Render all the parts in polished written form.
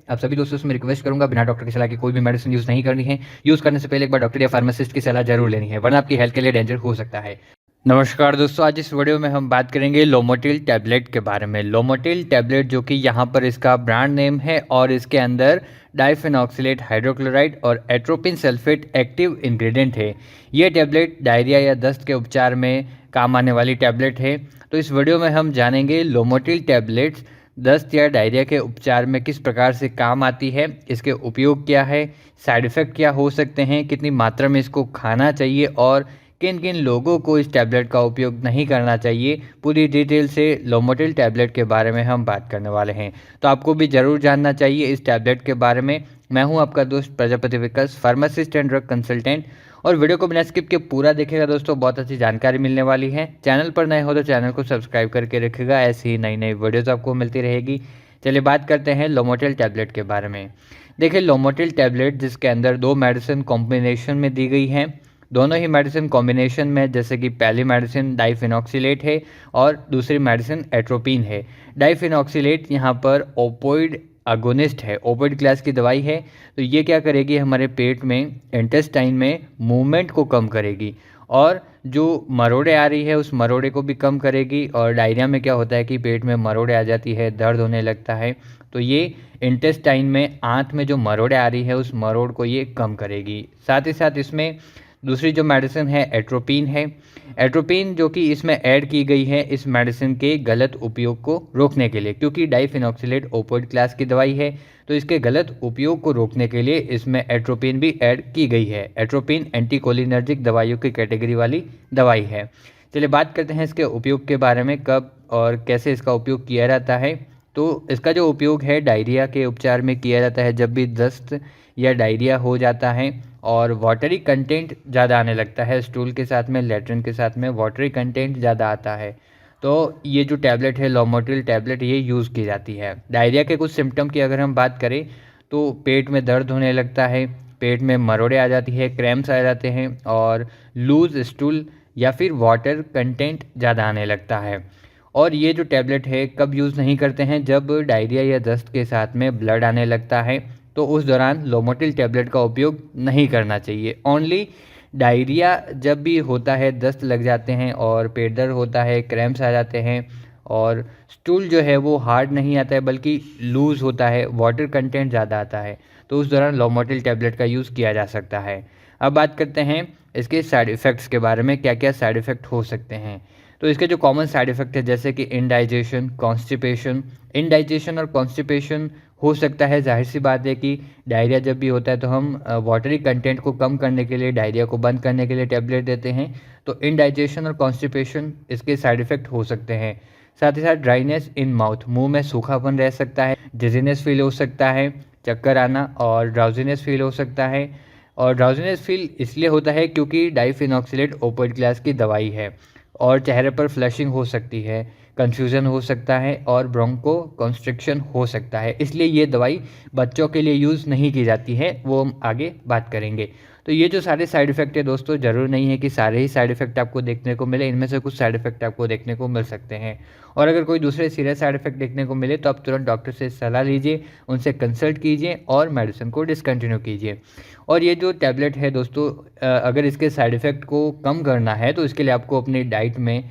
आप सभी दोस्तों से मैं रिक्वेस्ट करूंगा बिना डॉक्टर की सलाह के कोई भी मेडिसिन यूज़ नहीं करनी है। यूज़ करने से पहले एक बार डॉक्टर या फार्मासिस्ट की सलाह जरूर लेनी है, वरना आपकी हेल्थ के लिए डेंजर हो सकता है। नमस्कार दोस्तों, आज इस वीडियो में हम बात करेंगे लोमोटिल टैबलेट के बारे में। लोमोटिल टैबलेट जो कि यहाँ पर इसका ब्रांड नेम है और इसके अंदर डाइफेनॉक्सिलेट हाइड्रोक्लोराइड और एट्रोपिन सल्फेट एक्टिव इंग्रेडिएंट है। ये टैबलेट डायरिया या दस्त के उपचार में काम आने वाली टैबलेट है। तो इस वीडियो में हम जानेंगे लोमोटिल टैबलेट्स दस्त या डायरिया के उपचार में किस प्रकार से काम आती है, इसके उपयोग क्या है, साइड इफ़ेक्ट क्या हो सकते हैं, कितनी मात्रा में इसको खाना चाहिए और किन किन लोगों को इस टैबलेट का उपयोग नहीं करना चाहिए। पूरी डिटेल से लोमोटिल टैबलेट के बारे में हम बात करने वाले हैं। तो आपको भी ज़रूर जानना चाहिए इस टैबलेट के बारे में। मैं हूं आपका दोस्त प्रजापति विकास, फार्मासिस्ट एंड ड्रग कंसल्टेंट। और वीडियो को बिना स्किप के पूरा देखेगा दोस्तों, बहुत अच्छी जानकारी मिलने वाली है। चैनल पर नए हो तो चैनल को सब्सक्राइब करके रखेगा, ऐसी ही नई नई वीडियोज़ आपको मिलती रहेगी। चलिए बात करते हैं लोमोटिल टैबलेट के बारे में। देखिए, लोमोटिल टैबलेट जिसके अंदर दो मेडिसिन कॉम्बिनेशन में दी गई हैं। दोनों ही मेडिसिन कॉम्बिनेशन में, जैसे कि पहली मेडिसिन डाइफेनॉक्सिलेट है और दूसरी मेडिसिन एट्रोपिन है। डाइफेनॉक्सिलेट यहाँ पर ओपोइड अगोनिस्ट है, ओपोइड क्लास की दवाई है। तो ये क्या करेगी, हमारे पेट में इंटेस्टाइन में मूवमेंट को कम करेगी और जो मरोड़े आ रही है उस मरोड़े को भी कम करेगी। और डायरिया में क्या होता है कि पेट में मरोड़े आ जाती है, दर्द होने लगता है, तो ये इंटेस्टाइन में आंत में जो मरोड़े आ रही है उस मरोड़ को ये कम करेगी। साथ ही साथ इसमें दूसरी जो मेडिसिन है एट्रोपिन है। एट्रोपिन जो कि इसमें ऐड की गई है इस मेडिसिन के गलत उपयोग को रोकने के लिए, क्योंकि डाइफेनॉक्सिलेट ओपोइड क्लास की दवाई है तो इसके गलत उपयोग को रोकने के लिए इसमें एट्रोपिन भी ऐड की गई है। एट्रोपिन एंटीकोलिनर्जिक दवाइयों की कैटेगरी वाली दवाई है। चलिए बात करते हैं इसके उपयोग के बारे में, कब और कैसे इसका उपयोग किया जाता है। तो इसका जो उपयोग है डायरिया के उपचार में किया जाता है। जब भी दस्त या डायरिया हो जाता है और वाटरी कंटेंट ज़्यादा आने लगता है, स्टूल के साथ में लैट्रिन के साथ में वाटरी कंटेंट ज़्यादा आता है, तो ये जो टैबलेट है लोमोटिल टैबलेट ये यूज़ की जाती है। डायरिया के कुछ सिम्टम की अगर हम बात करें तो पेट में दर्द होने लगता है, पेट में मरोड़े आ जाती है, क्रैम्प्स आ जाते हैं और लूज स्टूल या फिर वाटर कंटेंट ज़्यादा आने लगता है। और ये जो टैबलेट है कब यूज़ नहीं करते हैं, जब डायरिया या दस्त के साथ में ब्लड आने लगता है तो उस दौरान लोमोटिल टैबलेट का उपयोग नहीं करना चाहिए। ओनली डायरिया जब भी होता है, दस्त लग जाते हैं और पेट दर्द होता है, क्रैम्प्स आ जाते हैं और स्टूल जो है वो हार्ड नहीं आता है बल्कि लूज़ होता है, वाटर कंटेंट ज़्यादा आता है, तो उस दौरान लोमोटिल टैबलेट का यूज़ किया जा सकता है। अब बात करते हैं इसके साइड इफ़ेक्ट्स के बारे में, क्या क्या साइड इफ़ेक्ट हो सकते हैं। तो इसके जो कॉमन साइड इफ़ेक्ट है जैसे कि इंडाइजेशन, कॉन्स्टिपेशन। इंडाइजेशन और कॉन्स्टिपेशन हो सकता है, जाहिर सी बात है कि डायरिया जब भी होता है तो हम वाटरी कंटेंट को कम करने के लिए, डायरिया को बंद करने के लिए टैबलेट देते हैं। तो इंडाइजेशन और कॉन्स्टिपेशन इसके साइड इफ़ेक्ट हो सकते हैं। साथ ही साथ ड्राइनेस इन माउथ, मुंह में सूखापन रह सकता है, डिजीनेस फील हो सकता है, चक्कर आना और ड्राउजीनेस फील हो सकता है। और ड्राउजीनेस फील इसलिए होता है क्योंकि डाइफेनॉक्सिलेट ओपियोइड क्लास की दवाई है। और चेहरे पर फ्लशिंग हो सकती है, कन्फ्यूज़न हो सकता है और ब्रोंको कॉन्स्ट्रिक्शन हो सकता है। इसलिए ये दवाई बच्चों के लिए यूज़ नहीं की जाती है, वो हम आगे बात करेंगे। तो ये जो सारे साइड इफ़ेक्ट है दोस्तों, ज़रूर नहीं है कि सारे ही साइड इफ़ेक्ट आपको देखने को मिले, इनमें से कुछ साइड इफ़ेक्ट आपको देखने को मिल सकते हैं। और अगर कोई दूसरे सीरियस साइड इफ़ेक्ट देखने को मिले तो आप तुरंत डॉक्टर से सलाह लीजिए, उनसे कंसल्ट कीजिए और मेडिसिन को डिसकंटिन्यू कीजिए। और ये जो टैबलेट है दोस्तों, अगर इसके साइड इफ़ेक्ट को कम करना है तो इसके लिए आपको अपनी डाइट में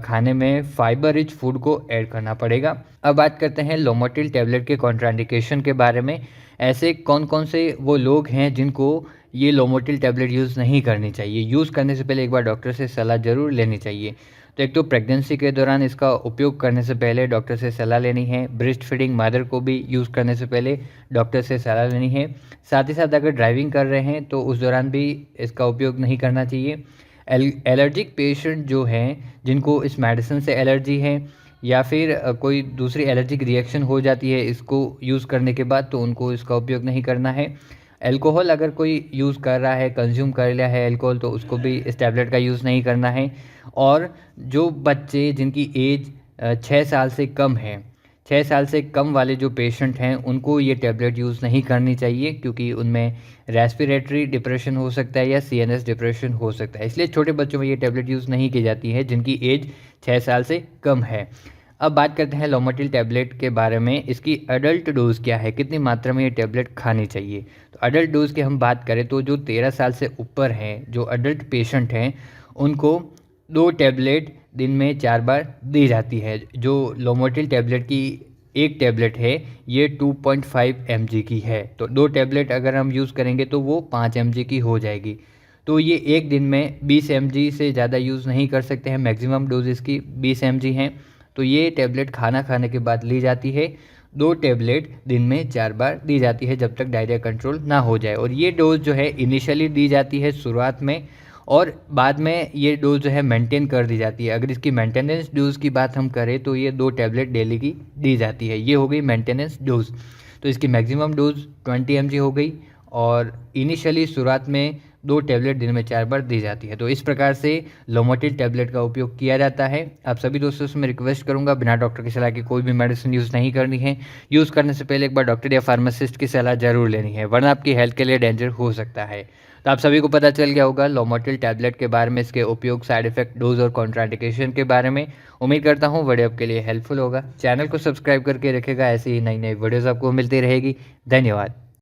खाने में फाइबर रिच फूड को ऐड करना पड़ेगा। अब बात करते हैं लोमोटिल टैबलेट के कॉन्ट्राइंडिकेशन के बारे में। ऐसे कौन कौन से वो लोग हैं जिनको ये लोमोटिल टैबलेट यूज़ नहीं करनी चाहिए। यूज़ करने से पहले एक बार डॉक्टर से सलाह ज़रूर लेनी चाहिए। तो एक तो प्रेगनेंसी के दौरान इसका उपयोग करने से पहले डॉक्टर से सलाह लेनी है। ब्रेस्ट फीडिंग मदर को भी यूज़ करने से पहले डॉक्टर से सलाह लेनी है। साथ ही साथ अगर ड्राइविंग कर रहे हैं तो उस दौरान भी इसका उपयोग नहीं करना चाहिए। एलर्जिक पेशेंट जो हैं, जिनको इस मेडिसिन से एलर्जी है या फिर कोई दूसरी एलर्जिक रिएक्शन हो जाती है इसको यूज़ करने के बाद, तो उनको इसका उपयोग नहीं करना है। अल्कोहल अगर कोई यूज़ कर रहा है, कंज्यूम कर लिया है अल्कोहल, तो उसको भी इस टैबलेट का यूज़ नहीं करना है। और जो बच्चे जिनकी एज 6 साल से कम है, 6 साल से कम वाले जो पेशेंट हैं उनको ये टैबलेट यूज़ नहीं करनी चाहिए, क्योंकि उनमें रेस्पिरेटरी डिप्रेशन हो सकता है या सीएनएस डिप्रेशन हो सकता है। इसलिए छोटे बच्चों में ये टैबलेट यूज़ नहीं की जाती है जिनकी एज 6 साल से कम है। अब बात करते हैं लोमोटिल टैबलेट के बारे में। इसकी अडल्ट डोज क्या है, कितनी मात्रा में ये टैबलेट खानी चाहिए। तो अडल्ट डोज की हम बात करें तो जो 13 साल से ऊपर हैं, जो अडल्ट पेशेंट हैं, उनको 2 टैबलेट दिन में 4 बार दी जाती है। जो लोमोटिल टैबलेट की एक टैबलेट है ये 2.5 mg की है, तो 2 टैबलेट अगर हम यूज़ करेंगे तो वो 5 mg की हो जाएगी। तो ये एक दिन में 20 mg से ज़्यादा यूज़ नहीं कर सकते हैं, मैक्सिमम डोज इसकी 20 mg हैं। तो ये टैबलेट खाना खाने के बाद ली जाती है। 2 टैबलेट दिन में 4 बार दी जाती है जब तक डायरिया कंट्रोल ना हो जाए। और ये डोज जो है इनिशियली दी जाती है शुरुआत में, और बाद में ये डोज जो है मेंटेन कर दी जाती है। अगर इसकी मेंटेनेंस डोज की बात हम करें तो ये 2 टैबलेट डेली की दी जाती है। ये हो गई मेंटेनेंस डोज। तो इसकी मैक्सिमम डोज 20 mg हो गई, और इनिशियली शुरुआत में 2 टैबलेट दिन में 4 बार दी जाती है। तो इस प्रकार से लोमोटिल टैबलेट का उपयोग किया जाता है। आप सभी दोस्तों से मैं रिक्वेस्ट करूंगा, बिना डॉक्टर की सलाह के कोई भी मेडिसिन यूज़ नहीं करनी है। यूज़ करने से पहले एक बार डॉक्टर या फार्मासिस्ट की सलाह जरूर लेनी है, वरना आपकी हेल्थ के लिए डेंजर हो सकता है। तो आप सभी को पता चल गया होगा लोमोटिल टैबलेट के बारे में, इसके उपयोग, साइड इफेक्ट, डोज और कॉन्ट्राइंडिकेशन के बारे में। उम्मीद करता हूँ वीडियो आपके लिए हेल्पफुल होगा। चैनल को सब्सक्राइब करके रखेगा, ऐसी ही नई नई वीडियोज़ आपको मिलती रहेगी। धन्यवाद।